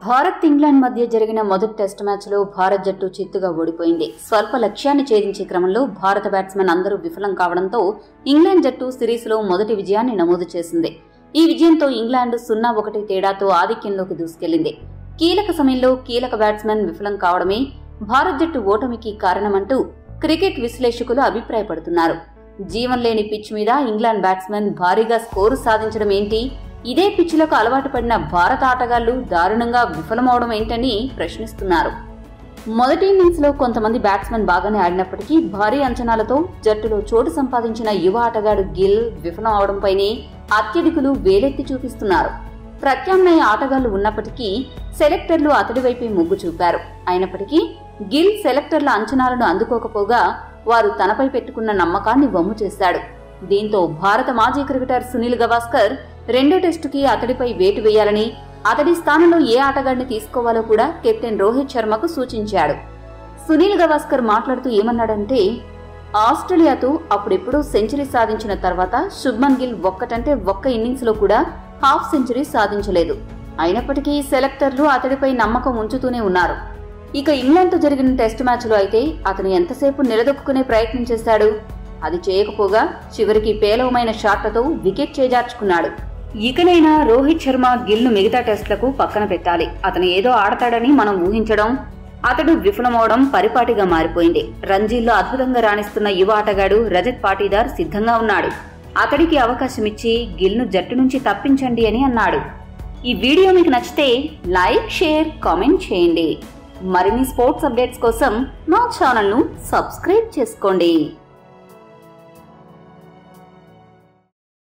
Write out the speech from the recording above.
Bharat England మధ్య జరిగిన మొదటి టెస్ట్ మ్యాచ్లో భారత్ జట్టు చిత్తుగా ఓడిపోయింది. స్వల్ప లక్ష్యాన్ని ఛేదించే క్రమంలో భారత బ్యాట్స్మెన్ అందరూ విఫలం కావడంతో ఇంగ్లాండ్ జట్టు సిరీస్లో మొదటి విజయాన్ని నమోదు చేసింది. ఈ విజయంతో ఇంగ్లాండ్ 0-1 తేడాతో ఆధిక్యంలోకి దూసుకెళ్లింది. కీలక సమయంలో కీలక బ్యాట్స్మెన్ విఫలం కావడమే భారత్ జట్టు ఓటమికి కారణమంటూ క్రికెట్ విశ్లేషకులు అభిప్రాయపడుతున్నారు. జీవం లేని పిచ్ మీద ఇంగ్లాండ్ బ్యాట్స్మెన్ భారీగా స్కోరు సాధించడం ఏంటి, ఇదే పిచ్లకు అలవాటు పడిన భారత ఆటగాళ్లు దారుణంగా విఫలమవడం ఏంటని ప్రశ్నిస్తున్నారు. మొదటి ఇన్నింగ్స్ లో కొంతమంది బ్యాట్స్మెన్ బాగానే ఆడినప్పటికీ భారీ అంచనాలతో జట్టులో చోటు సంపాదించిన యువ ఆటగాడు గిల్ విఫలం అవడంపైనే అత్యధికులు వేలెత్తి చూపిస్తున్నారు. ప్రత్యామ్నాయ ఆటగాళ్లు ఉన్నప్పటికీ సెలెక్టర్లు అతడి వైపే మొగ్గు చూపారు. అయినప్పటికీ గిల్ సెలెక్టర్ల అంచనాలను అందుకోకపోగా వారు తనపై పెట్టుకున్న నమ్మకాన్ని వమ్ము చేశాడు. దీంతో భారత మాజీ క్రికెటర్ సునీల్ గవాస్కర్ రెండో టెస్టుకి అతడిపై వేటు వేయాలని, అతడి స్థానంలో ఏ ఆటగాడిని తీసుకోవాలో కూడా కెప్టెన్ రోహిత్ శర్మకు సూచించాడు. సునీల్ గవాస్కర్ మాట్లాడుతూ ఏమన్నాడంటే, ఆస్ట్రేలియాతో అప్పుడెప్పుడో సెంచరీ సాధించిన తర్వాత శుభ్మన్ గిల్ ఒక్క ఇన్నింగ్స్ లో కూడా హాఫ్ సెంచరీ సాధించలేదు. అయినప్పటికీ సెలెక్టర్లు అతడిపై నమ్మకం ఉంచుతూనే ఉన్నారు. ఇక ఇంగ్లాండ్తో జరిగిన టెస్ట్ మ్యాచ్లో అయితే అతను ఎంతసేపు నిలదొక్కునే ప్రయత్నం చేశాడు. అది చేయకపోగా చివరికి పేలవమైన షాట్లతో వికెట్ చేజార్చుకున్నాడు. ఇకనైనా రోహిత్ శర్మ గిల్ను మిగతా టెస్టులకు పక్కన పెట్టాలి. అతను ఏదో ఆడతాడని మనం ఊహించడం, అతడు విఫలమవడం పరిపాటిగా మారిపోయింది. రంజీల్లో అద్భుతంగా రాణిస్తున్న యువ ఆటగాడు రజత్ పాటీదార్ సిద్ధంగా ఉన్నాడు. అతడికి అవకాశమిచ్చి గిల్ను జట్టు నుంచి తప్పించండి అని అన్నాడు. ఈ వీడియో మీకు నచ్చితే లైక్, షేర్, కామెంట్ చేయండి. మరిన్ని స్పోర్ట్స్ అప్డేట్స్ కోసం మా ఛానల్ను సబ్స్క్రైబ్ చేసుకోండి.